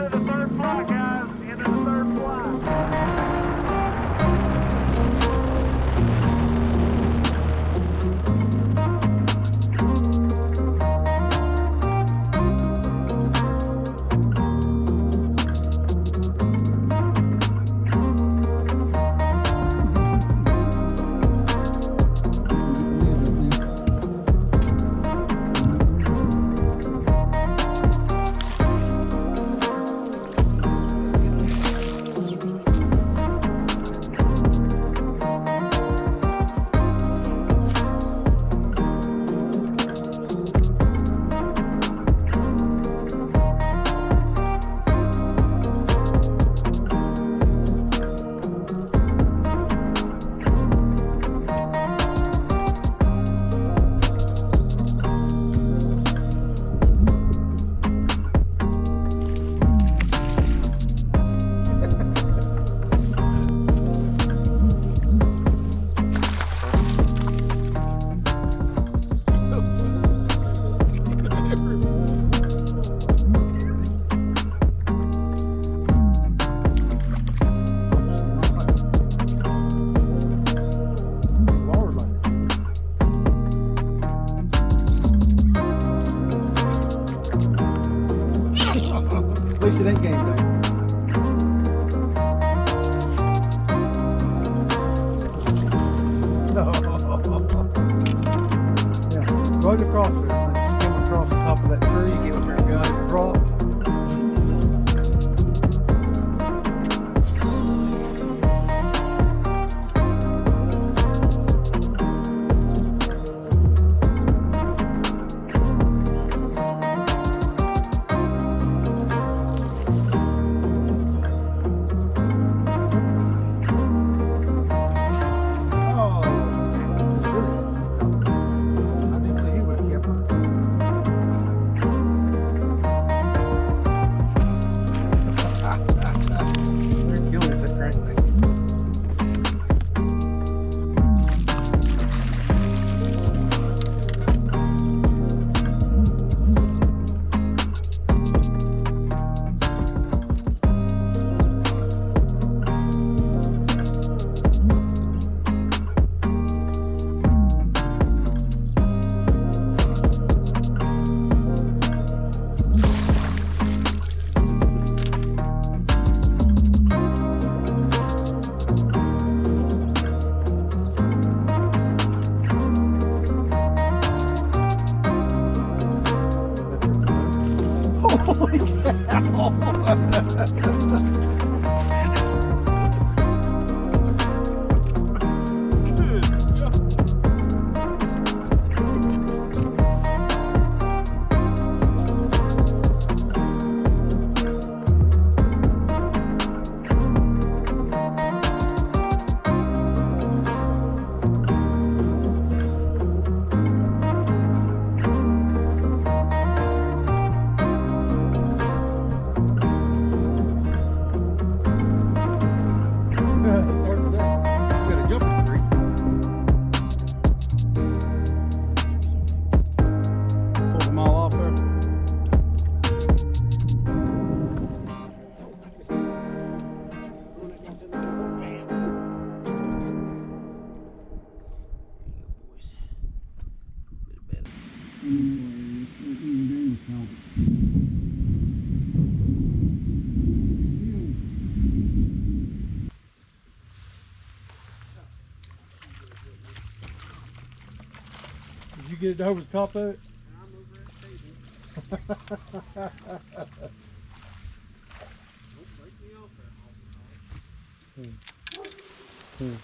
Into the third fly, guys. Into the third fly. At least it ain't game day. No. Yeah, float across there. Skim across the top of that tree, get up there and got it, drop. Holy cow! Did you get it over the top of it? I'm over at the table. Don't break me off that awesome.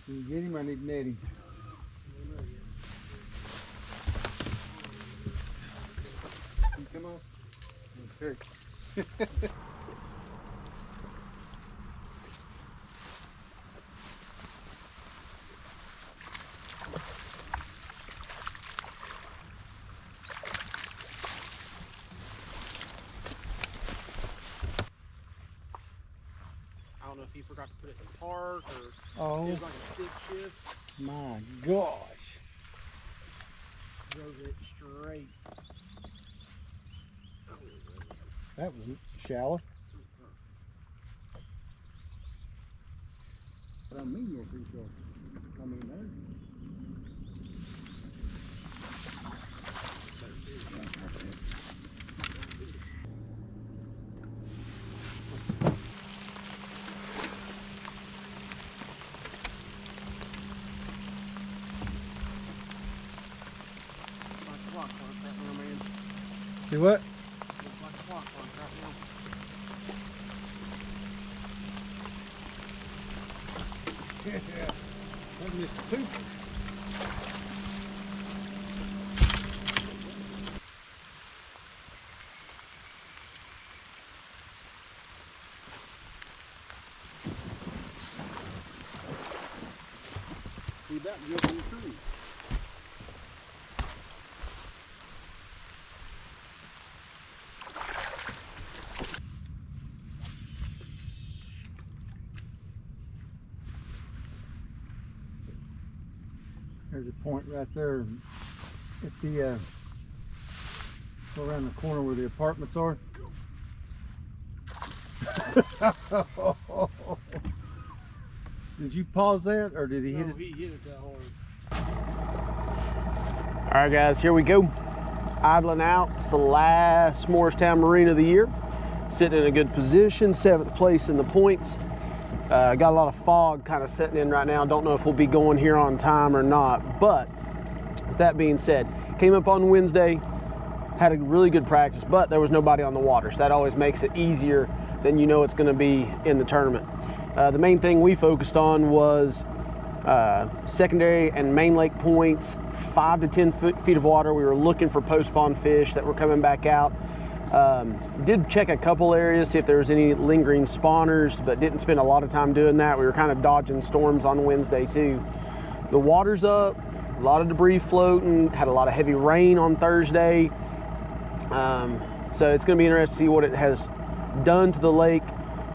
Can you get him? I need net him. Can you come on? Okay. I don't know if he forgot to put it in the park or Oh, it was like a stick shift. my gosh. Drove it straight. That was shallow. I mean, you're pretty sure. I mean, there. Do what? Yeah, that missed a tooth. See that jump in the tree. There's a point right there at the around the corner where the apartments are. Did you pause that, or did he hit it? He hit it that hard. All right, guys, here we go. Idling out. It's the last Morristown Marine of the year. Sitting in a good position, 7th place in the points. Got a lot of fog kind of setting in right now. Don't know if we'll be going here on time or not. But with that being said, came up on Wednesday, had a really good practice, but there was nobody on the water. So that always makes it easier than you know it's going to be in the tournament. The main thing we focused on was secondary and main lake points, 5 to 10 feet of water. We were looking for post-spawn fish that were coming back out. Did check a couple areas, see if there was any lingering spawners, but didn't spend a lot of time doing that. We were kind of dodging storms on Wednesday too. The water's up, a lot of debris floating, had a lot of heavy rain on Thursday. So it's going to be interesting to see what it has done to the lake.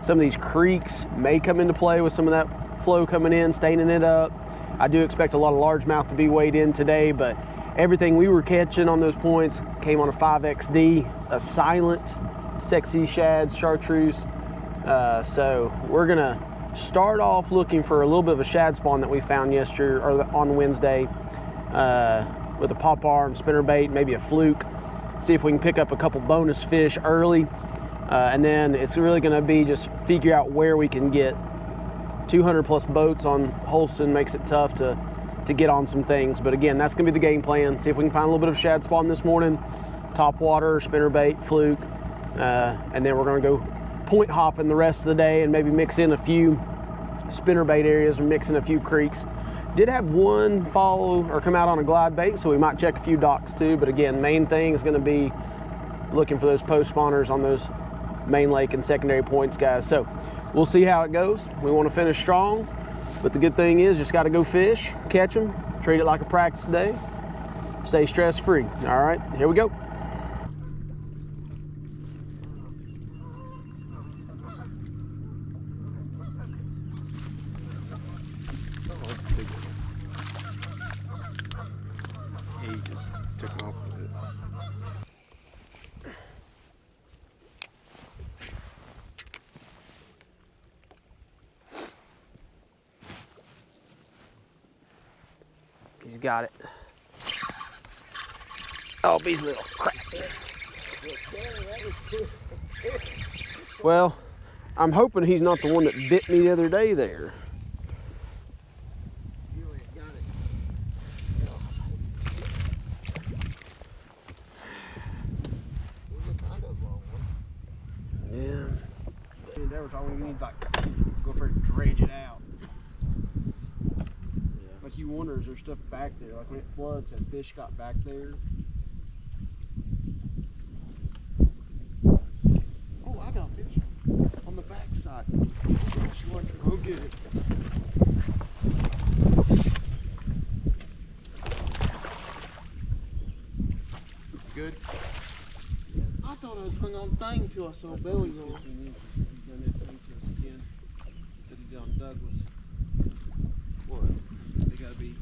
Some of these creeks may come into play with some of that flow coming in, staining it up. I do expect a lot of largemouth to be weighed in today, but everything we were catching on those points came on a 5XD, a silent, sexy shad, chartreuse. So we're gonna start off looking for a little bit of a shad spawn that we found yesterday or on Wednesday with a pop arm, spinnerbait, maybe a fluke. See if we can pick up a couple bonus fish early, and then it's really gonna be just figure out where we can get 200 plus boats on Holston. Makes it tough to get on some things, but again, that's gonna be the game plan. See if we can find a little bit of shad spawn this morning, top water, spinnerbait, fluke, and then we're gonna go point hopping the rest of the day and maybe mix in a few spinnerbait areas or mix in a few creeks. Did have one follow or come out on a glide bait, so we might check a few docks too, but again, main thing is gonna be looking for those post spawners on those main lake and secondary points, guys. So we'll see how it goes. We wanna finish strong. But the good thing is, just got to go fish, catch them, treat it like a practice day, stay stress-free. All right, here we go. He just took off with it. He's got it. Oh, he's a little crap. Well, I'm hoping he's not the one that bit me the other day there. Yeah. Every time we need like go for and dredge it out. Like you wonder, is there stuff back there? Like when it floods, have fish got back there? Oh, I got fish on the back side. Go get it. Good. I thought I was hung on thing till I saw belly roll. He's done that thing to us again that he did on Douglas. What? They gotta be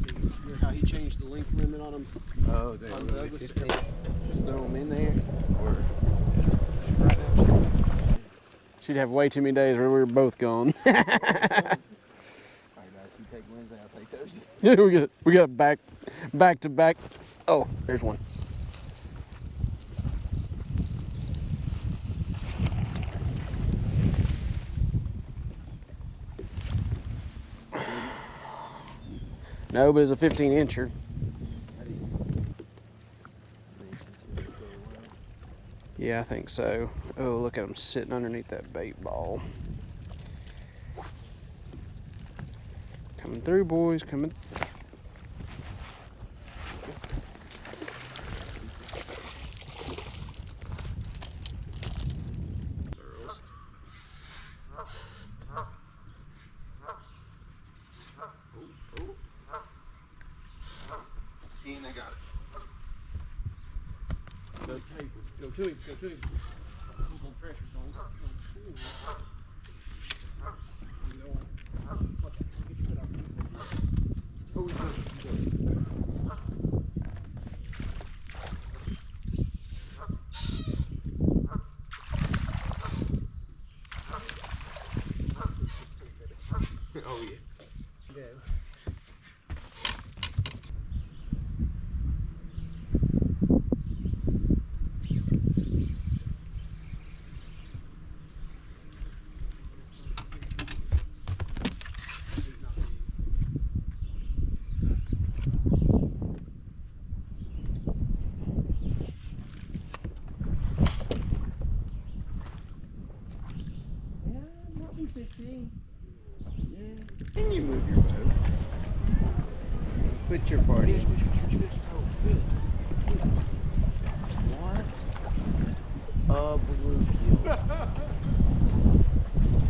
15. Remember how he changed the length limit on them? Oh, they on only Douglas? 15. Just throw them in there. Or, yeah. She'd have way too many days where we were both gone. All right, guys, you take Wednesday, I'll take Thursday. we got back to back. Oh, there's one. No, but it's a 15-incher. Yeah, I think so. Oh, look at him sitting underneath that bait ball. Coming through, boys, coming. And I got it. Go cables. Go to him. Go to him. Pressure don't. Oh yeah. Yeah. Might be 15. Yeah. Can you move your boat? Quit your party. What? A bluegill.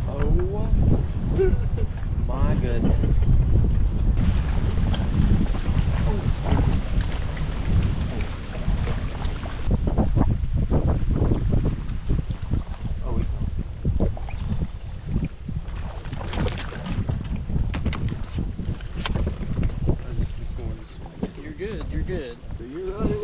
Oh my goodness. You're good. So you're running.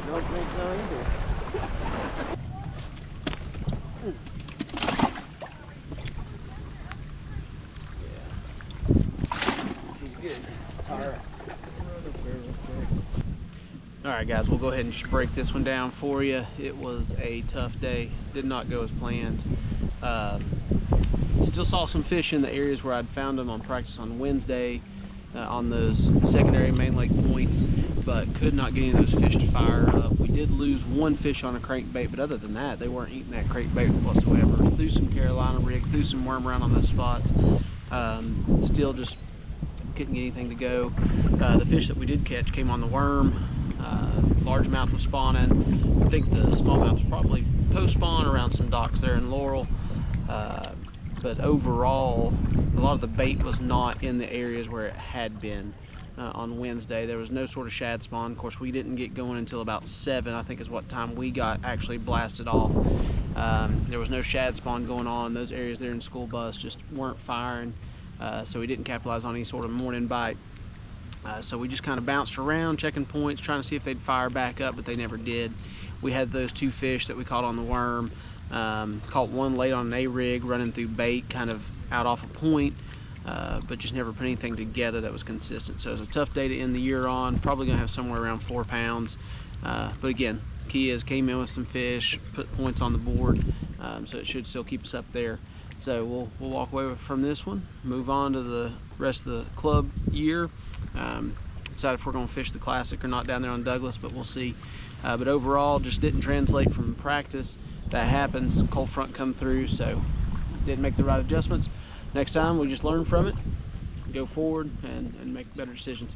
Don't think so either. All right, guys, we'll go ahead and just break this one down for you. It was a tough day. Did not go as planned. Still saw some fish in the areas where I'd found them on practice on Wednesday on those secondary main lake points, but could not get any of those fish to fire up. We did lose one fish on a crankbait, but other than that, they weren't eating that crankbait whatsoever. Threw some Carolina rig, threw some worm around on those spots. Still just couldn't get anything to go. The fish that we did catch came on the worm. Largemouth was spawning. I think the smallmouth was probably post-spawn around some docks there in Laurel. But overall, a lot of the bait was not in the areas where it had been on Wednesday. There was no sort of shad spawn. Of course, we didn't get going until about 7, I think is what time we got actually blasted off. There was no shad spawn going on. Those areas there in School Bus just weren't firing. So we didn't capitalize on any sort of morning bite. So we just kind of bounced around, checking points, trying to see if they'd fire back up, but they never did. We had those 2 fish that we caught on the worm. Caught one late on an A-rig, running through bait, kind of out off a point, but just never put anything together that was consistent. So it was a tough day to end the year on. Probably gonna have somewhere around 4 pounds. But again, key is came in with some fish, put points on the board, so it should still keep us up there. So we'll walk away from this one, move on to the rest of the club year. Decide if we're going to fish the Classic or not down there on Douglas, but we'll see. But overall, just didn't translate from practice. That happens. Cold front come through, so didn't make the right adjustments. Next time, we just learn from it, go forward, and make better decisions.